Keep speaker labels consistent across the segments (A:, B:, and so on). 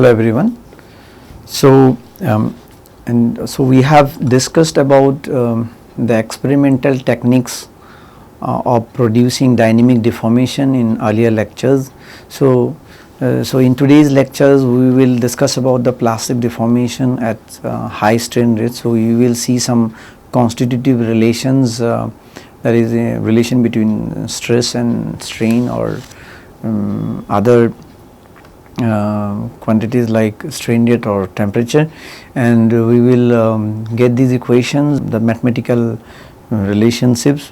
A: Hello everyone. So we have discussed about the experimental techniques of producing dynamic deformation in earlier lectures. So in today's lectures we will discuss about the plastic deformation at high strain rates. So you will see some constitutive relations, that is a relation between stress and strain or other quantities like strain rate or temperature, and we will get these equations, the mathematical relationships,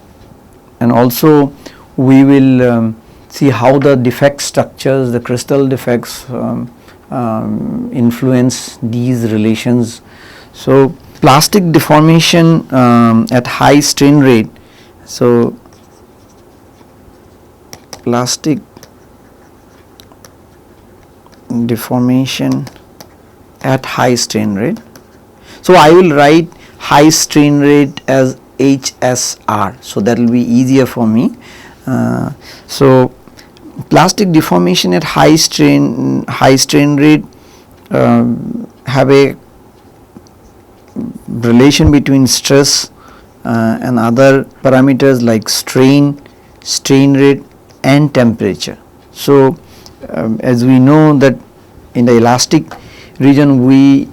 A: and also we will see how the defect structures, the crystal defects influence these relations. So plastic deformation at high strain rate. So plastic deformation at high strain rate. So I will write high strain rate as HSR, so that will be easier for me. So plastic deformation at high strain rate have a relation between stress and other parameters like strain rate and temperature. So as we know that in the elastic region we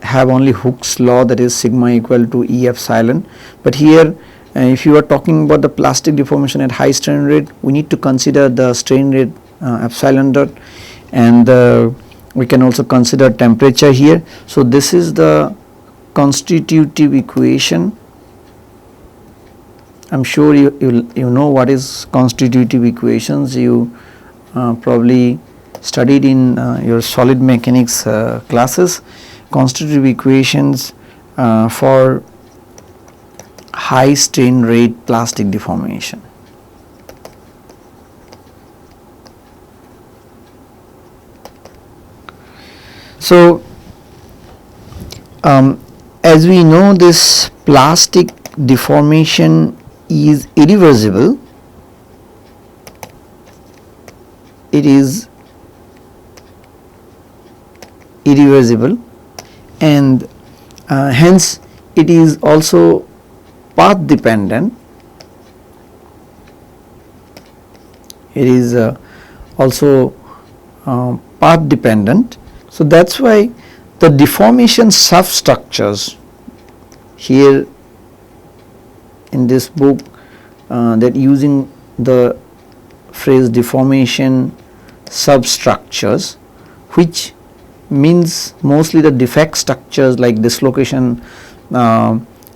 A: have only Hooke's law, that is sigma equal to E epsilon, but here if you are talking about the plastic deformation at high strain rate, we need to consider the strain rate epsilon dot, and we can also consider temperature here. So this is the constitutive equation. I am sure you know what is constitutive equations. You probably studied in your solid mechanics classes. Constitutive equations for high strain rate plastic deformation. So as we know, this plastic deformation is irreversible. It is irreversible, and hence it is also path dependent. It is also path dependent. So that's why the deformation substructures here in this book, that using the phrase deformation substructures, which means mostly the defect structures like dislocation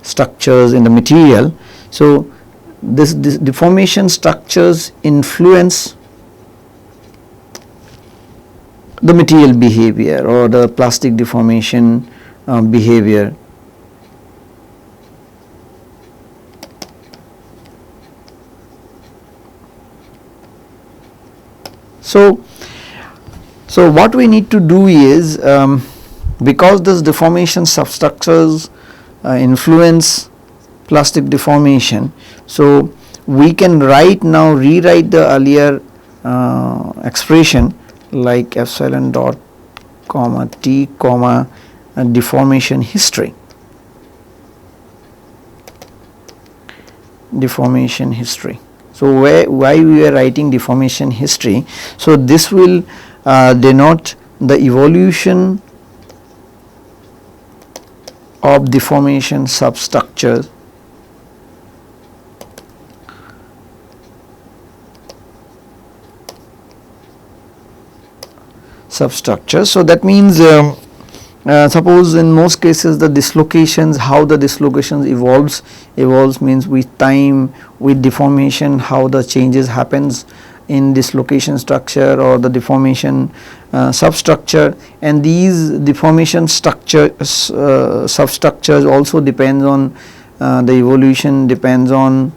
A: structures in the material. So this deformation structures influence the material behavior or the plastic deformation behavior. So what we need to do is, because this deformation substructures influence plastic deformation, so we can rewrite the earlier expression like epsilon dot comma t comma deformation history. Deformation history. So why we are writing deformation history? So this will denote the evolution of deformation substructures So that means suppose in most cases the dislocations, how the dislocations evolves means with time, with deformation, how the changes happens in dislocation structure or the deformation substructure, and these deformation substructures also depends on the evolution, depends on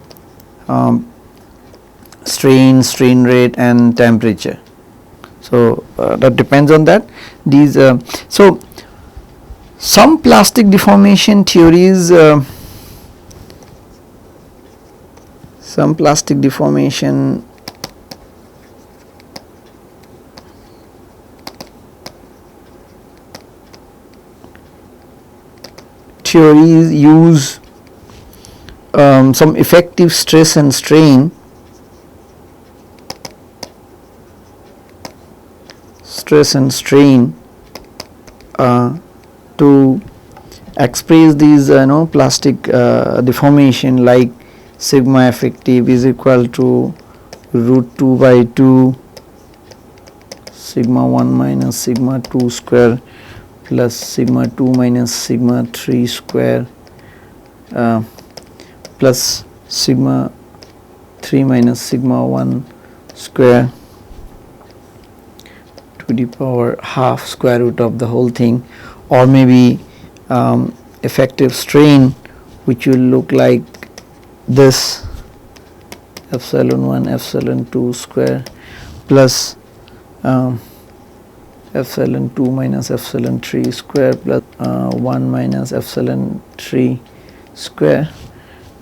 A: strain rate and temperature. So that depends on that. These so some plastic deformation theories, some plastic deformation theories use some effective stress and strain to express these plastic deformation, like sigma effective is equal to root 2 by 2 sigma 1 minus sigma 2 square plus sigma 2 minus sigma 3 square plus sigma 3 minus sigma 1 square to the power half square root of the whole thing, or maybe effective strain, which will look like this, epsilon 1 epsilon 2 square plus epsilon 2 minus epsilon 3 square plus 1 minus epsilon 3 square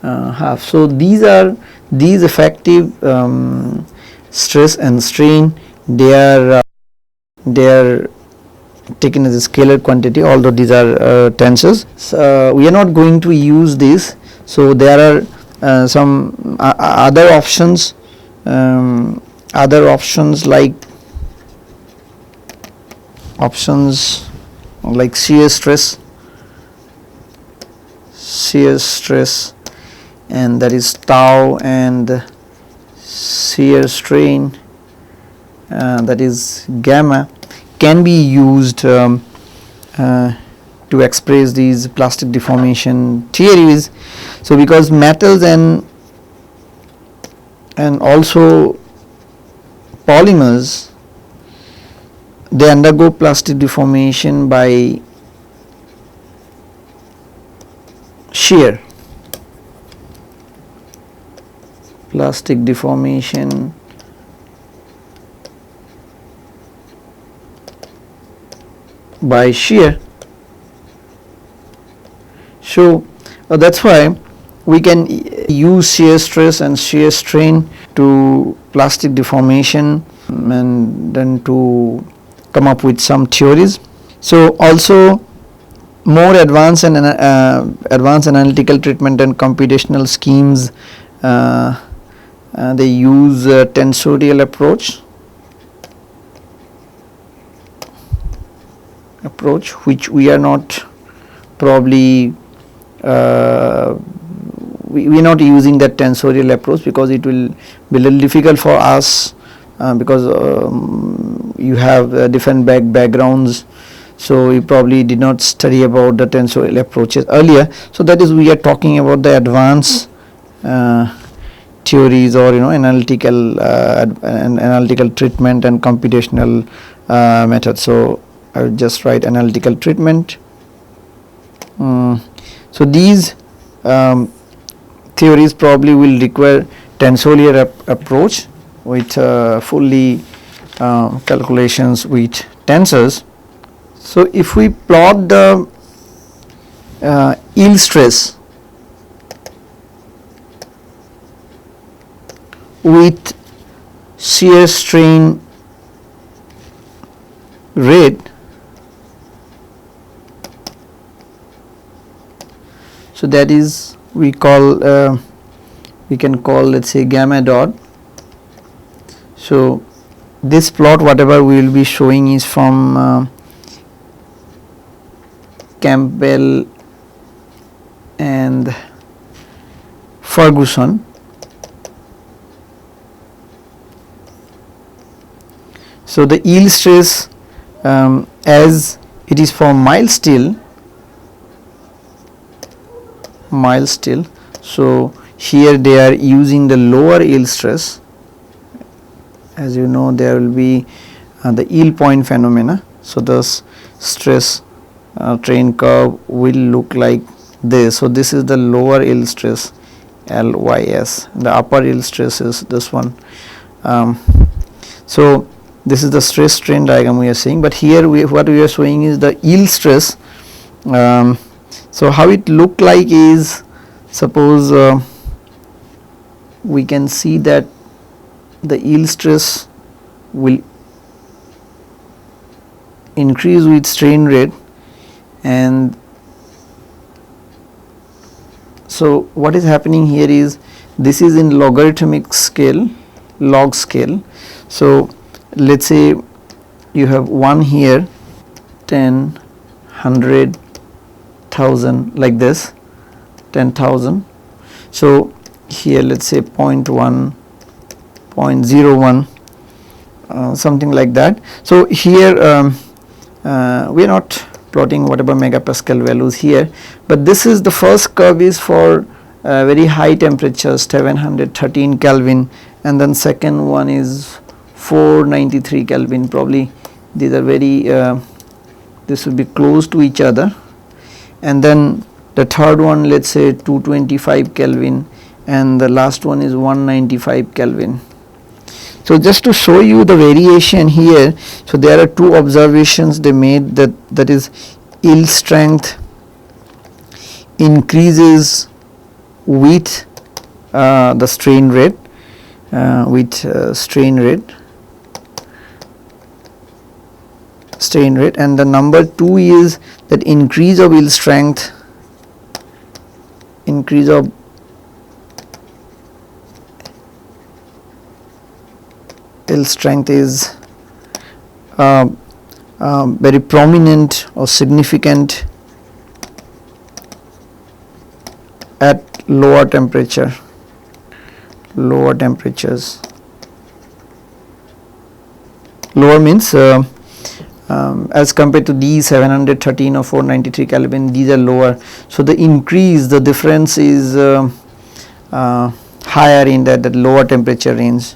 A: half. So these are these effective stress and strain. They are taken as a scalar quantity, although these are tensors. So we are not going to use this. So there are some other options like shear stress, and that is tau, and shear strain, that is gamma, can be used to express these plastic deformation theories. So because metals and also polymers, they undergo plastic deformation by shear, plastic deformation by shear. So that's why we can use shear stress and shear strain to plastic deformation and then to come up with some theories. So also more advanced and advanced analytical treatment and computational schemes, they use a tensorial approach, which we are not probably we are not using that tensorial approach, because it will be a little difficult for us, because you have different backgrounds, so you probably did not study about the tensorial approaches earlier. So that is, we are talking about the advanced theories, or analytical treatment and computational methods. So I will just write analytical treatment. So these theories probably will require tensorial approach with fully calculations with tensors. So if we plot the yield stress with shear strain rate, so that is we call we can call, let's say, gamma dot. So this plot, whatever we will be showing, is from Campbell and Ferguson. So the yield stress, as it is for mild steel, so here they are using the lower yield stress. As you know, there will be the yield point phenomena. So the stress strain curve will look like this. So this is the lower yield stress, LYS. The upper yield stress is this one. So this is the stress strain diagram we are seeing, but here what we are showing is the yield stress. So how it look like is, suppose we can see that the yield stress will increase with strain rate, and So what is happening here is this is in logarithmic scale, log scale. So let's say you have 1 here, 10, 100, 1000 like this, 10,000. So here let's say 0.1, 0.01, something like that. So here we are not plotting whatever megapascal values here, but this is the first curve is for very high temperatures, 713 Kelvin, and then second one is 493 Kelvin. Probably these are very this will be close to each other, and then the third one, let's say 225 Kelvin, and the last one is 195 Kelvin. So just to show you the variation here, so there are two observations they made, that is yield strength increases with the strain rate, and the number 2 is that increase of yield strength, is very prominent or significant at lower temperatures. Lower means as compared to these 713 or 493 Kelvin, these are lower. So the increase, the difference is higher in that lower temperature range.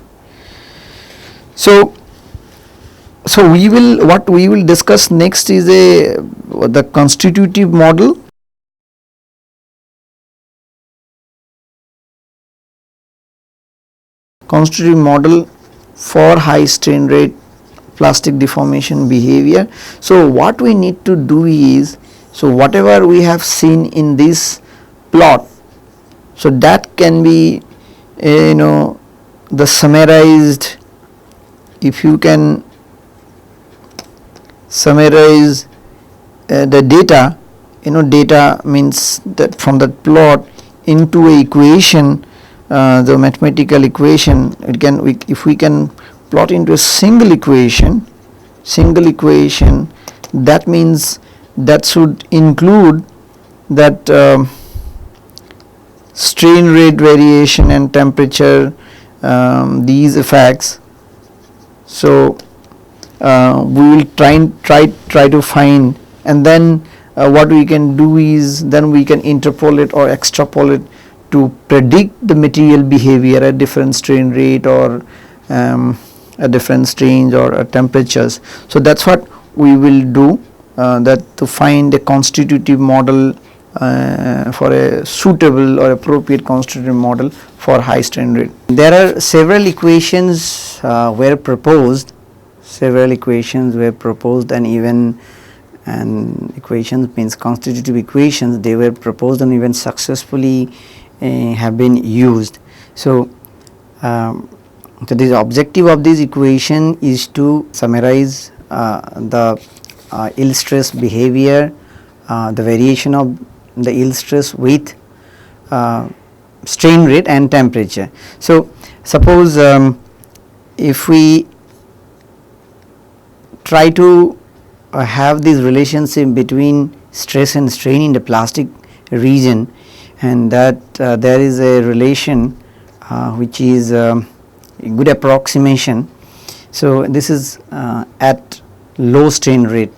A: So what we will discuss next is the constitutive model. Constitutive model for high strain rate plastic deformation behavior. So what we need to do is, so whatever we have seen in this plot, so that can be the summarized. If you can summarize the data, data means that from the plot into a equation, the mathematical equation, if we can plot into a single equation, that means that should include that strain rate variation and temperature, these effects. So we will try to find, and then what we can do is then we can interpolate or extrapolate to predict the material behavior at different strain rate or at different strains or temperatures. So that's what we will do, that to find a constitutive model for a suitable or appropriate constitutive model for high strain rate. There are several equations were proposed, and even equations means constitutive equations, they were proposed and even successfully have been used. So the objective of this equation is to summarize the yield stress behavior, the variation of the yield stress with strain rate and temperature. So suppose if we try to have this relationship between stress and strain in the plastic region, and that there is a relation which is a good approximation. So this is at low strain rate,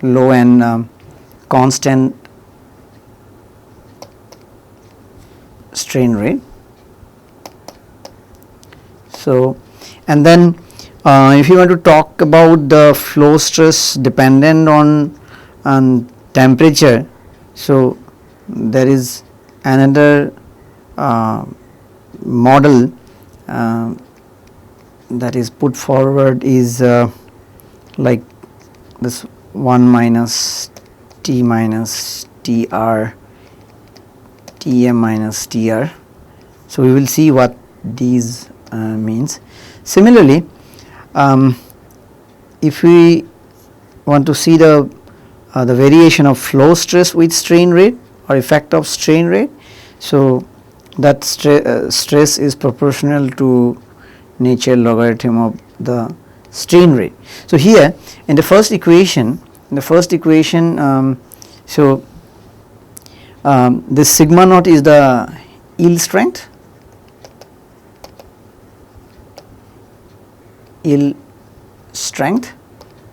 A: low and constant strain rate. So and then if you want to talk about the flow stress dependent on temperature, so there is another model that is put forward is like this 1 minus T minus TR, Tm minus Tr. So we will see what these means. Similarly, if we want to see the variation of flow stress with strain rate or effect of strain rate, So that stress is proportional to natural logarithm of the strain rate. So here in the first equation, this sigma naught is the yield strength,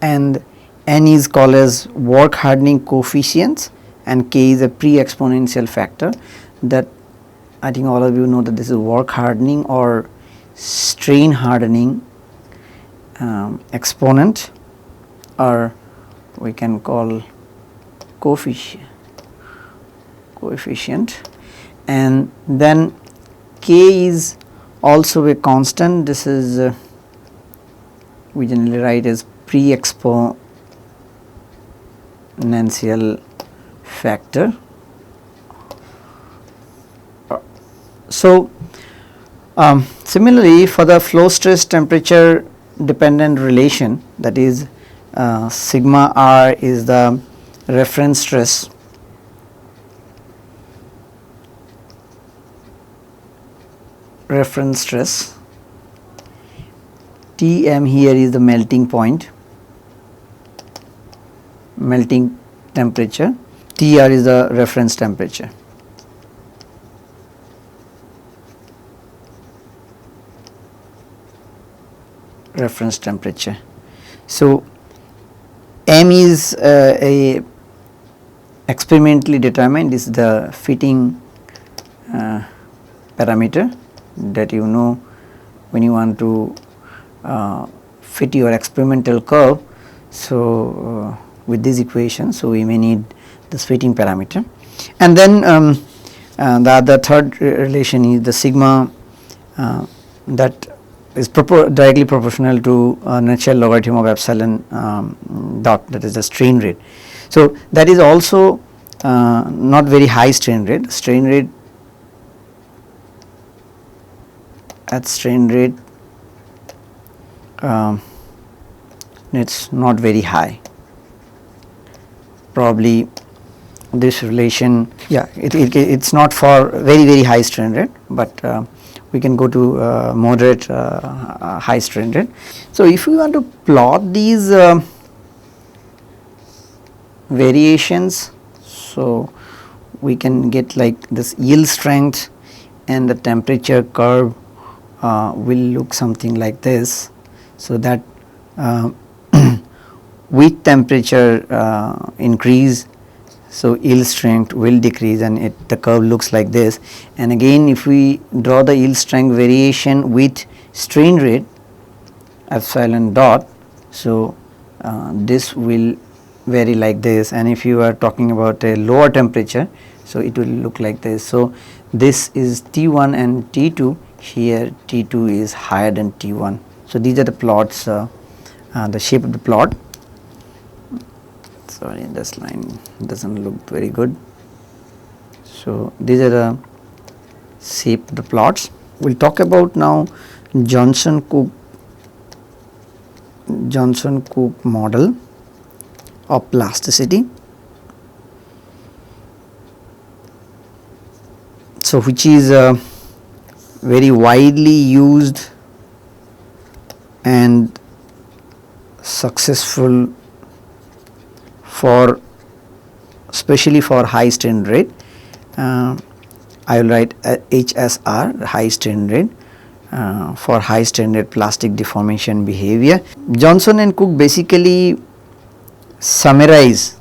A: and n is called as work hardening coefficients, and k is a pre-exponential factor. That I think all of you know that this is work hardening or strain hardening exponent, or we can call coefficient, and then k is also a constant. This is we generally write as pre-exponential factor. So similarly, for the flow stress temperature dependent relation, that is sigma r is the reference stress, Tm here is the melting point, melting temperature, Tr is the reference temperature. So m is a experimentally determined, this is the fitting parameter that you know when you want to fit your experimental curve. So with this equation, so we may need this fitting parameter, and then the third relation is the sigma that is directly proportional to natural logarithm of epsilon dot, that is the strain rate. So that is also not very high strain rate. It's not very high. Probably this relation, it's not for very high strain rate, but we can go to moderate high strain rate. So if we want to plot these variations, so we can get like this yield strength, and the temperature curve will look something like this. So that with temperature increase, so yield strength will decrease, and the curve looks like this. And again, if we draw the yield strength variation with strain rate epsilon dot, so this will vary like this, and if you are talking about a lower temperature, so it will look like this. So this is T1 and T2, here T2 is higher than T1. So these are the plots, the shape of the plot. Sorry, this line doesn't look very good. So these are the shape of the plots. We'll talk about now Johnson-Cook model of plasticity. So which is very widely used and successful for, especially for high strain rate. I will write HSR, high strain rate, for high strain rate plastic deformation behavior. Johnson and Cook basically summarize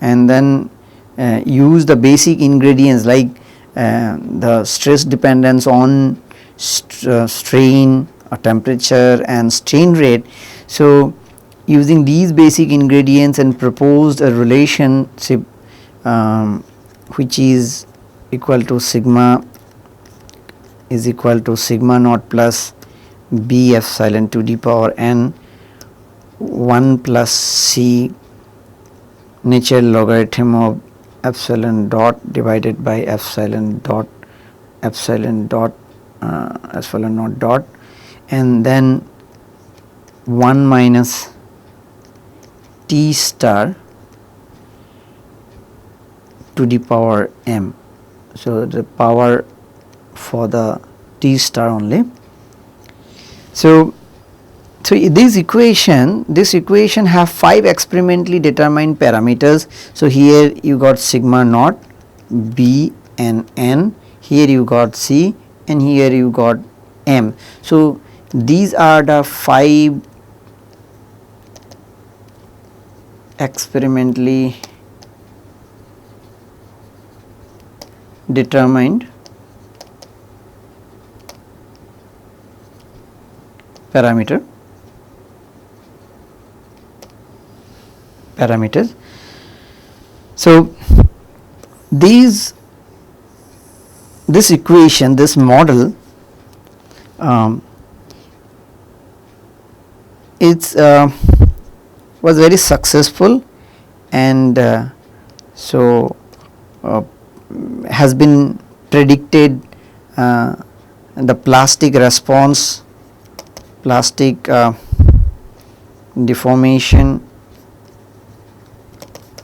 A: and then use the basic ingredients like the stress dependence on strain, temperature and strain rate. So using these basic ingredients and proposed a relationship which is equal to sigma naught plus b epsilon to the power n 1 plus c natural logarithm of epsilon dot divided by epsilon naught dot, and then 1 minus T star to the power m. So the power for the T star only. So this equation have 5 experimentally determined parameters. So here you got sigma naught, B and N, here you got C, and here you got M. So these are the 5 experimentally determined parameters. So this equation, this model, it's was very successful, and has been predicted the plastic response, plastic deformation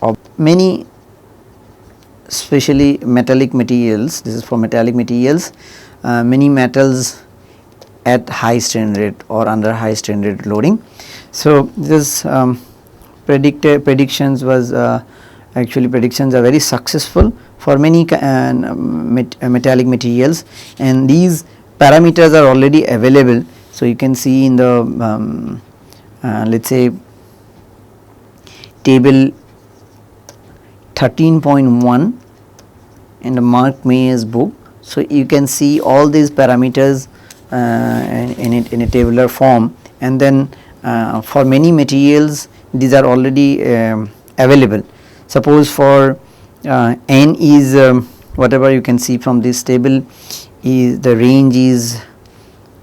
A: of many, especially metallic materials. This is for metallic materials, many metals at high strain rate or under high strain rate loading. So this predictions was actually predictions are very successful for many metallic materials, and these parameters are already available. So you can see in the let us say table 13.1 in the Mark Mayer's book. So you can see all these parameters in a tabular form, and then for many materials these are already available. Suppose for N is whatever you can see from this table, is the range is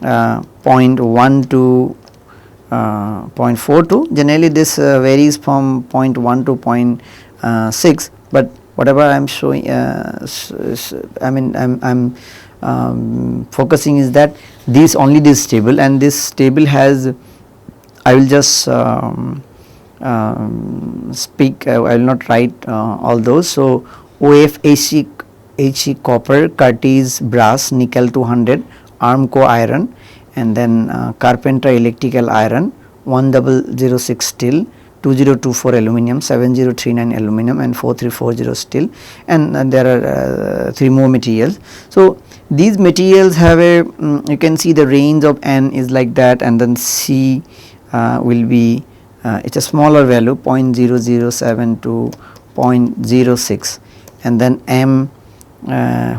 A: 0.1 to 0.42. Generally this varies from 0.1 to 0.6, but whatever I am showing, I mean I am focusing is that only this table, and this table has, I will just speak, I will not write all those. So OF HE copper, Curtis brass, nickel 200, Armco iron, and then Carpenter electrical iron, 1006 steel, 2024 aluminum, 7039 aluminum, and 4340 steel, and there are 3 more materials. So these materials have a you can see the range of N is like that, and then C will be it's a smaller value 0.007 to 0.06, and then M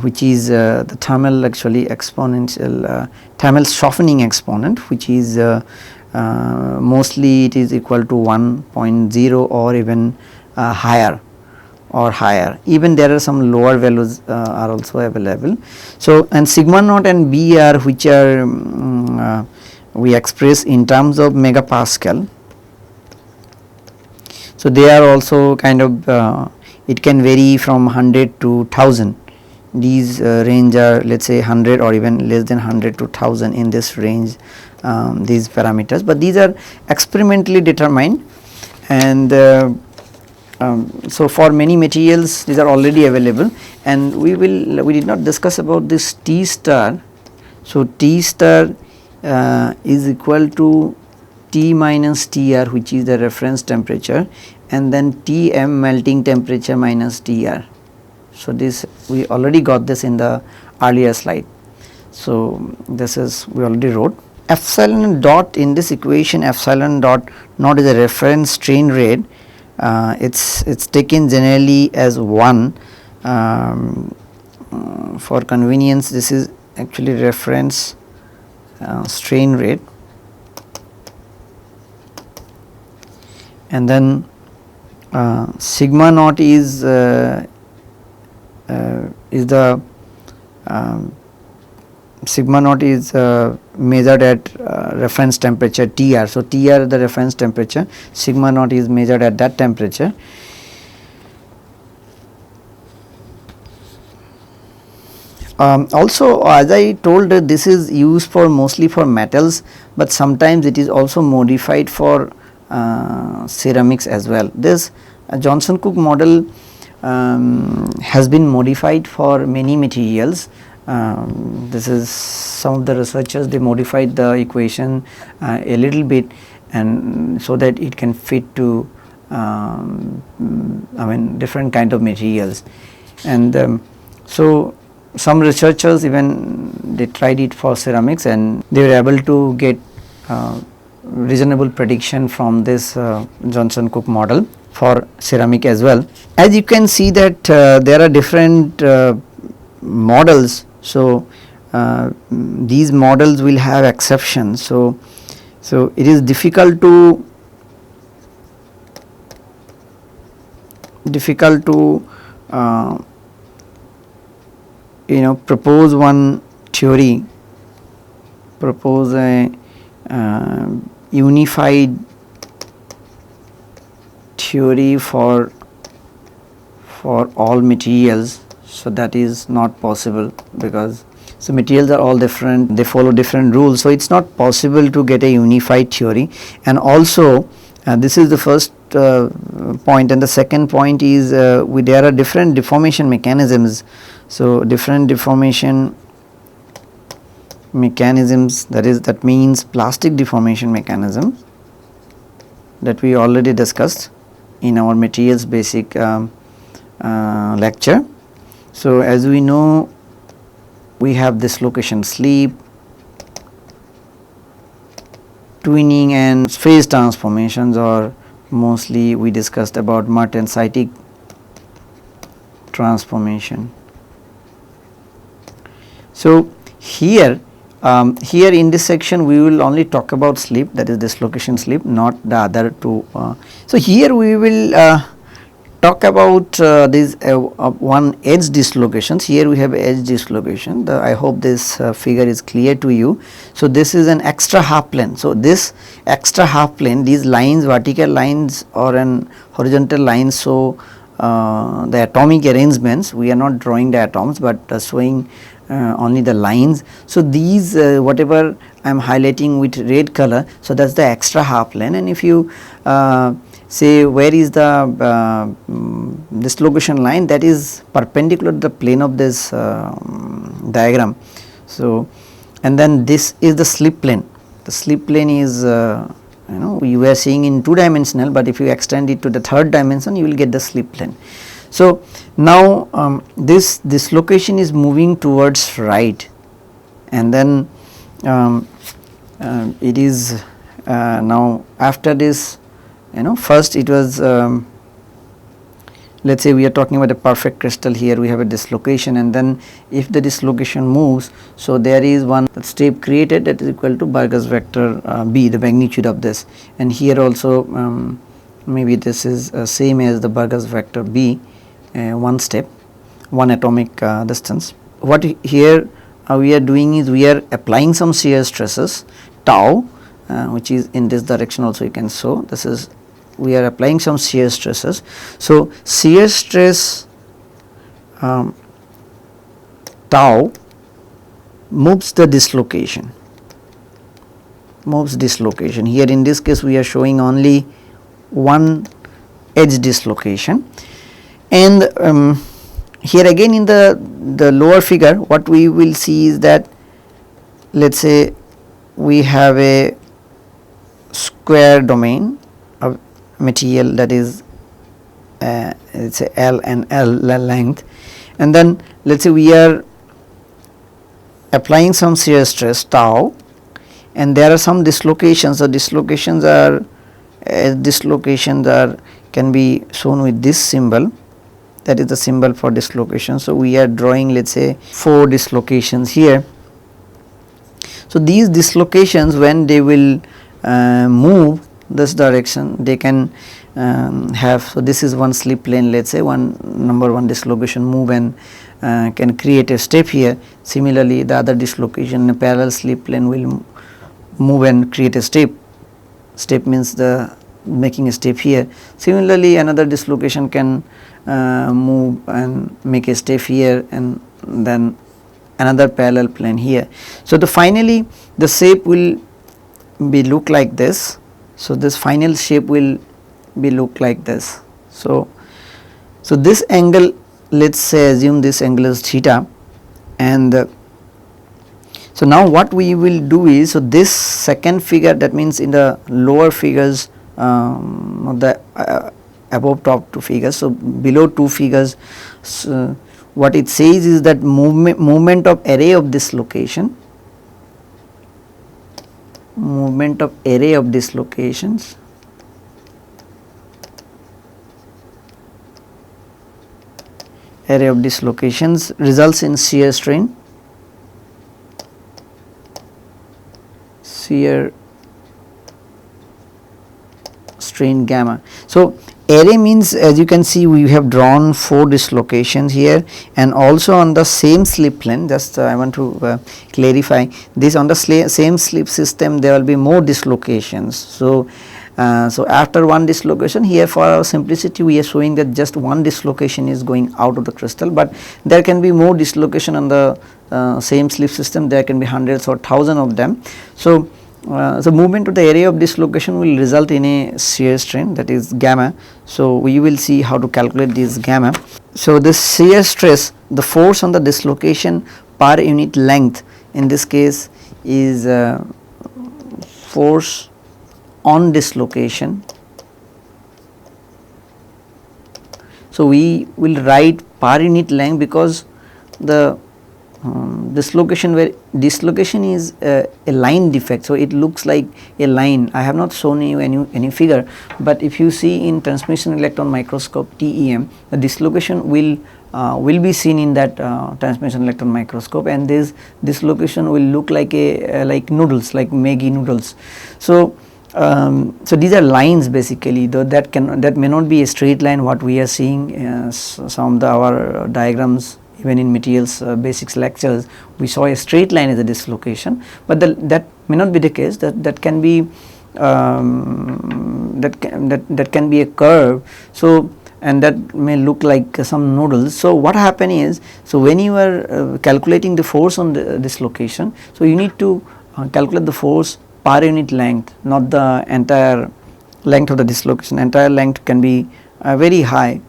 A: which is the thermal actually exponential thermal softening exponent, which is mostly it is equal to 1.0 or even higher. Even there are some lower values are also available. So and sigma naught and BR, which are we express in terms of megapascal. So they are also kind of it can vary from 100 to 1000. These range are, let us say 100 or even less than 100 to 1000 in this range, these parameters, but these are experimentally determined, and so for many materials these are already available, and we did not discuss about this T star. So T star is equal to T minus TR, which is the reference temperature, and then Tm melting temperature minus Tr. So this we already got this in the earlier slide. So this is we already wrote. Epsilon dot in this equation, epsilon dot not is a reference strain rate. It's taken generally as 1 for convenience. This is actually reference strain rate, and then sigma naught is the sigma naught is measured at reference temperature Tr. So Tr the reference temperature, sigma naught is measured at that temperature. Also, as I told, this is used for mostly for metals, but sometimes it is also modified for ceramics as well. This Johnson Cook model has been modified for many materials. This is some of the researchers, they modified the equation a little bit, and so that it can fit to different kind of materials. And so some researchers even they tried it for ceramics, and they were able to get reasonable prediction from this Johnson-Cook model for ceramic as well. As you can see that there are different models. So these models will have exceptions. So it is difficult to propose one theory, propose a unified theory for all materials. So that is not possible, because so materials are all different, they follow different rules. So it is not possible to get a unified theory. And also this is the first point, and the second point is there are different deformation mechanisms. So different deformation mechanisms, that means plastic deformation mechanisms, that we already discussed in our materials basic lecture. So as we know, we have dislocation slip, twinning and phase transformations, or mostly we discussed about martensitic transformation. So here in this section we will only talk about slip, that is dislocation slip, not the other two. So here we will talk about this one edge dislocations. Here we have edge dislocation. I hope this figure is clear to you. So this is an extra half plane. So this extra half plane, these lines, vertical lines or an horizontal lines, so the atomic arrangements, we are not drawing the atoms, but showing only the lines. So these whatever I am highlighting with red color, so that is the extra half plane. And if you say where is the dislocation line, that is perpendicular to the plane of this diagram. So and then this is the slip plane. The slip plane is we were seeing in 2-dimensional, but if you extend it to the 3rd dimension, you will get the slip plane. So now this dislocation is moving towards right, and then it is now after this, first it was let us say we are talking about a perfect crystal. Here we have a dislocation, and then if the dislocation moves, so there is one step created that is equal to Burgers vector B, the magnitude of this. And here also maybe this is same as the Burgers vector B, one step, one atomic distance. What here we are doing is we are applying some shear stresses tau, which is in this direction also you can show. This is we are applying some shear stresses. So shear stress tau moves the dislocation, Here in this case we are showing only one edge dislocation. And here again in the lower figure, what we will see is that, let us say we have a square domain of material, that is let us say L and L length, and then let us say we are applying some shear stress tau, and there are some dislocations. The dislocations can be shown with this symbol, that is the symbol for dislocation. So we are drawing, let us say 4 dislocations here. So these dislocations, when they will move this direction, they can have, so this is one slip plane, let us say number 1 dislocation move and can create a step here. Similarly the other dislocation, a parallel slip plane will move and create a step means the making a step here. Similarly another dislocation can move and make a step here, and then another parallel plane here. So finally the shape will be look like this. So this final shape will be look like this. So So this angle, let's say assume this angle is theta, and so now what we will do is, so this second figure, that means in the lower figures, the above top two figures, so below two figures, so what it says is that movement of array of dislocation, movement of array of dislocations results in shear strain, gamma. So array means, as you can see, we have drawn 4 dislocations here, and also on the same slip plane, just I want to clarify this, on the same slip system there will be more dislocations. So so after one dislocation, here for our simplicity we are showing that just one dislocation is going out of the crystal, but there can be more dislocation on the same slip system, there can be hundreds or thousands of them. So so movement of the area of dislocation will result in a shear strain, that is gamma. So we will see how to calculate this gamma. So this shear stress, the force on the dislocation per unit length in this case is force on dislocation. So we will write per unit length because the dislocation is a line defect, so it looks like a line. I have not shown you any figure, but if you see in transmission electron microscope TEM, the dislocation will be seen in that transmission electron microscope, and this dislocation will look like a like noodles, like Maggi noodles. So so these are lines basically, though that may not be a straight line what we are seeing. Some of our diagrams, even in materials basics lectures, we saw a straight line as a dislocation, but that may not be the case. That can be that can be a curve. So and that may look like some noodles. So what happen is, so when you are calculating the force on the dislocation, so you need to calculate the force per unit length, not the entire length of the dislocation. Entire length can be very high.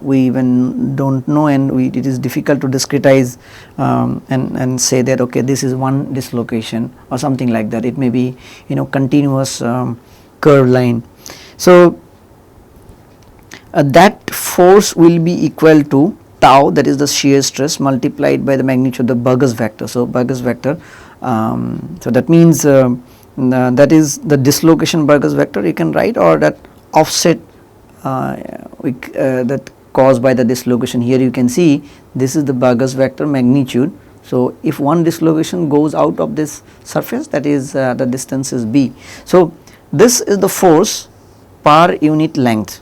A: We even don't know, and it is difficult to discretize and say that okay, this is one dislocation or something like that. It may be continuous curved line. So that force will be equal to tau, that is the shear stress, multiplied by the magnitude of the Burgers vector. So Burgers vector, so that means that is the dislocation Burgers vector you can write, or that offset that caused by the dislocation. Here you can see this is the Burgers vector magnitude. So if one dislocation goes out of this surface, that is the distance is b. So this is the force per unit length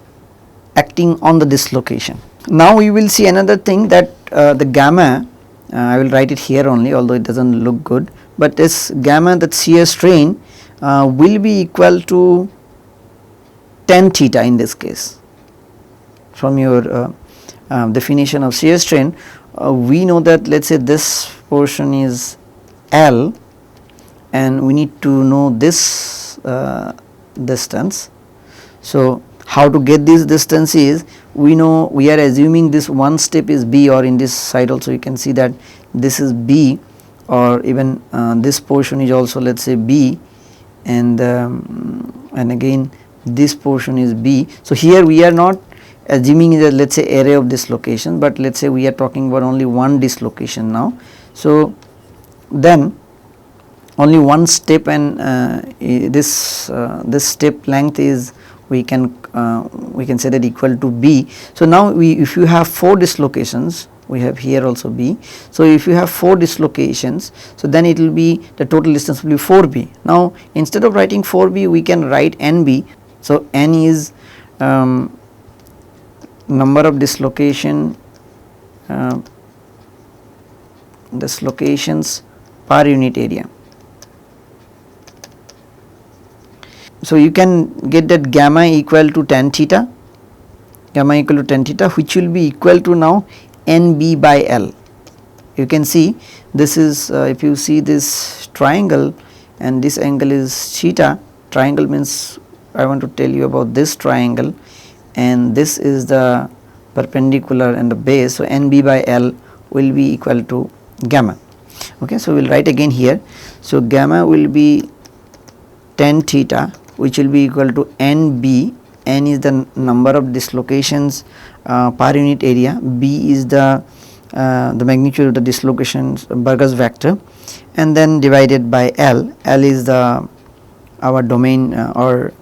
A: acting on the dislocation. Now we will see another thing, that the gamma, I will write it here only, although it does not look good, but this gamma, that shear strain will be equal to tan theta in this case. From your definition of shear strain, we know that, let us say this portion is L, and we need to know this distance. So how to get this distance is, we know we are assuming this one step is B, or in this side also you can see that this is B, or even this portion is also, let us say, B, and again this portion is B. So here we are not assuming that, let us say, array of dislocation, but let us say we are talking about only one dislocation now. So then only one step, and this step length is, we can say that equal to B. So now if you have 4 dislocations, we have here also B. So if you have 4 dislocations, so then it will be, the total distance will be 4B. Now instead of writing 4B, we can write NB. So N is number of dislocations per unit area. So you can get that gamma equal to tan theta, which will be equal to now NB by L. You can see this is, if you see this triangle and this angle is theta, triangle means I want to tell you about this triangle, and this is the perpendicular and the base, so NB by L will be equal to gamma. Okay, so we will write again here. So gamma will be tan theta, which will be equal to NB. N is the number of dislocations per unit area, B is the magnitude of the dislocations Burgers vector, and then divided by L. L is the our domain or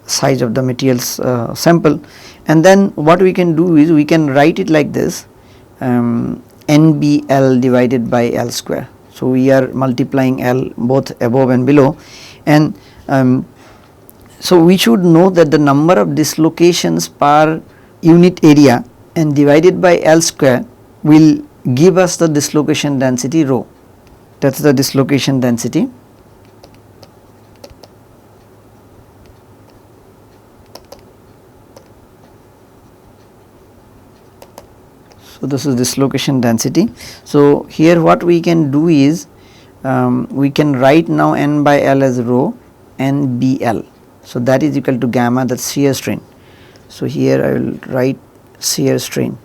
A: size of the materials sample, and then what we can do is we can write it like this, NBL divided by L square. So we are multiplying L both above and below, and so we should know that the number of dislocations per unit area and divided by L square will give us the dislocation density rho. That is the dislocation density. So this is dislocation density. So here what we can do is we can write now N by L as rho NBL. So that is equal to gamma, that's shear strain. So here I will write shear strain.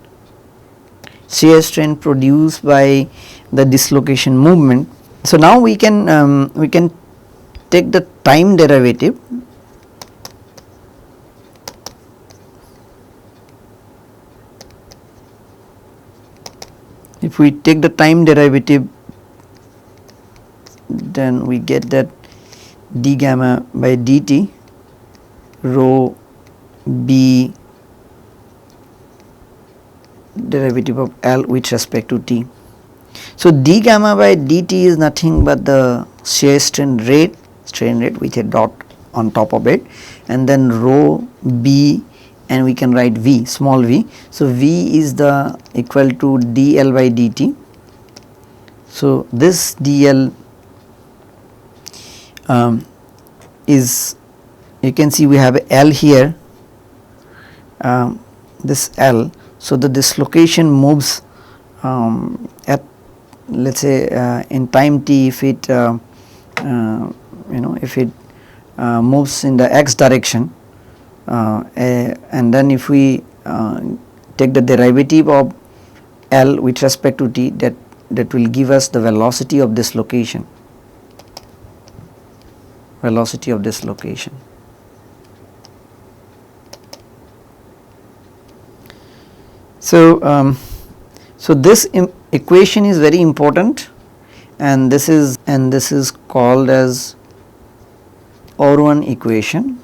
A: Shear strain produced by the dislocation movement. So now we can take the time derivative. If we take the time derivative, then we get that d gamma by dt rho b derivative of L with respect to t. So d gamma by dt is nothing but the shear strain rate with a dot on top of it, and then rho b, and we can write v, small v. So v is the equal to dl by dt. So this dl is, you can see we have L here, this L. So the dislocation moves at, let us say in time t, if it if it moves in the x direction, and then if we take the derivative of L with respect to t, that will give us the velocity of dislocation. Velocity of dislocation. So so this equation is very important, and this is called as Orwan equation.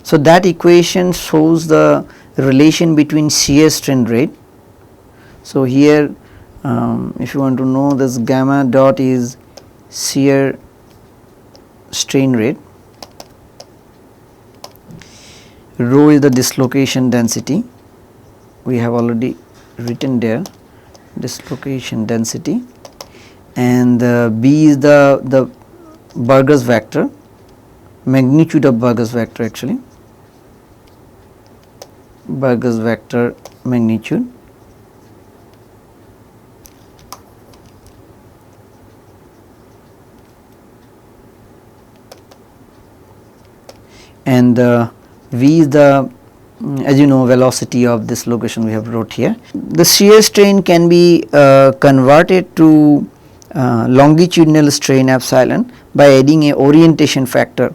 A: So that equation shows the relation between shear strain rate. So here if you want to know, this gamma dot is shear strain rate, rho is the dislocation density, we have already written there, dislocation density, and b is the Burgers vector, magnitude of Burgers vector, actually Burgers vector magnitude, and v is the, as you know, velocity of dislocation we have wrote here. The shear strain can be converted to longitudinal strain epsilon by adding a orientation factor,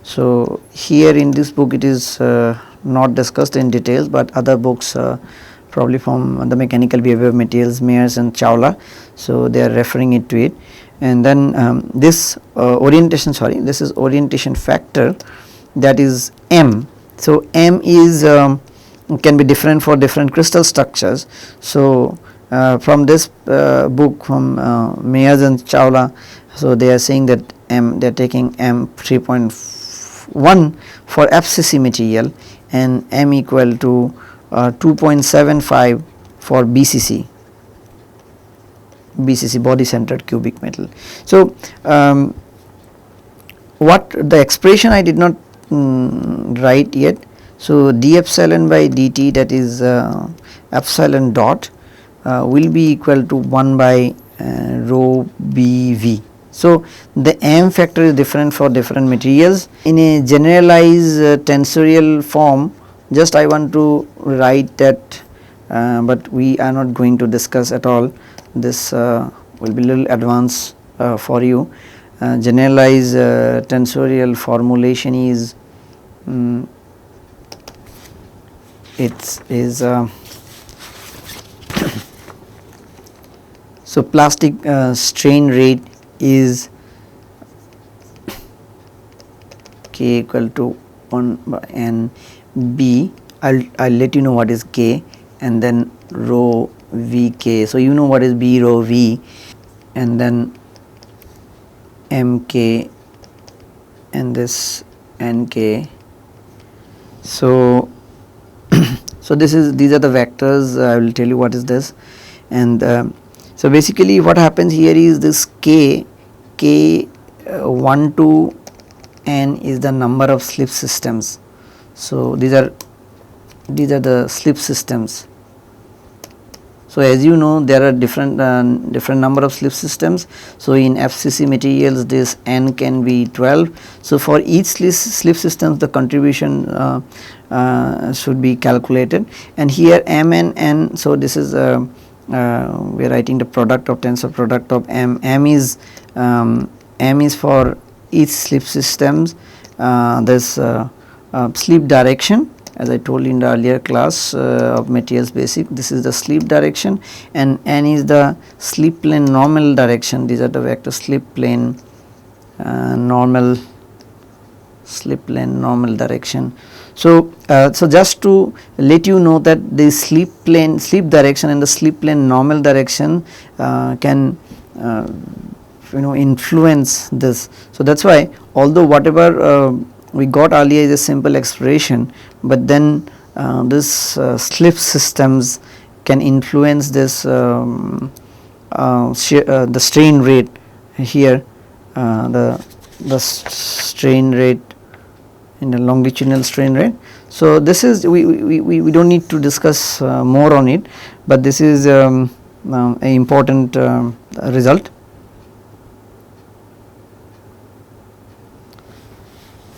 A: So here in this book it is not discussed in details, but other books probably from the mechanical behavior materials, Mayers and Chawla, so they are referring it to it. And then this this is orientation factor, that is M. So M is can be different for different crystal structures. So from this book from Mayers and Chawla, so they are saying that M, they are taking M 3.1 for FCC material and M equal to 2.75 for BCC, body centered cubic metal. So what the expression I did not write yet. So d epsilon by dt, that is epsilon dot will be equal to 1 by rho bv. So the M factor is different for different materials. In a generalized tensorial form, just I want to write that, but we are not going to discuss at all. This will be little advanced for you. Generalized tensorial formulation is it is so plastic strain rate is K equal to 1 by n B. I'll let you know what is K, and then rho V K. So you know what is B rho V, and then M K and this N K. So so these are the vectors. I will tell you what is this, and so basically what happens here is this K 1 to n is the number of slip systems. So these are the slip systems. So as you know, there are different number of slip systems. So in FCC materials this n can be 12. So for each slip system the contribution should be calculated, and here m and n. So this is we are writing the product of tensor product of m. M is for each slip systems this slip direction, as I told you in the earlier class of materials basic. This is the slip direction, and n is the slip plane normal direction. These are the vector slip plane normal direction. So so just to let you know that the slip direction and the slip plane normal direction can influence this. So that's why, although whatever we got earlier is a simple expression, but then this slip systems can influence this the strain rate here, the strain rate in the longitudinal strain rate. So this is we don't need to discuss more on it, but this is an important result.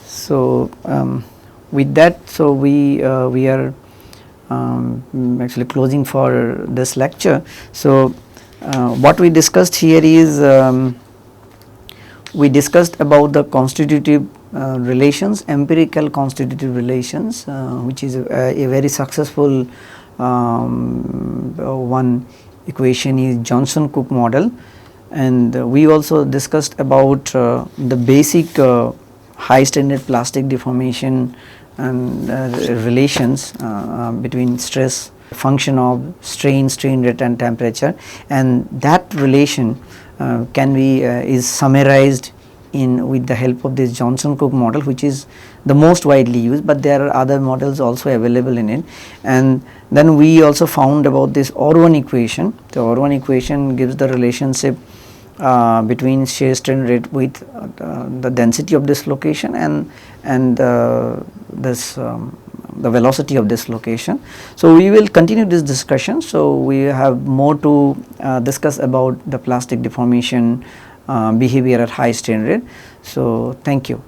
A: So with that, so we are actually closing for this lecture. So what we discussed here is we discussed about the constitutive relations, empirical constitutive relations, which is a very successful one equation is Johnson-Cook model, and we also discussed about the basic high standard plastic deformation and relations between stress, function of strain rate and temperature, and that relation can be is summarized with the help of this Johnson-Cook model, which is the most widely used, but there are other models also available in it. And then we also found about this Orwan equation. The Orwan equation gives the relationship between shear strain rate with the density of dislocation and the velocity of dislocation. So we will continue this discussion. So we have more to discuss about the plastic deformation behavior at high strain rate. So thank you.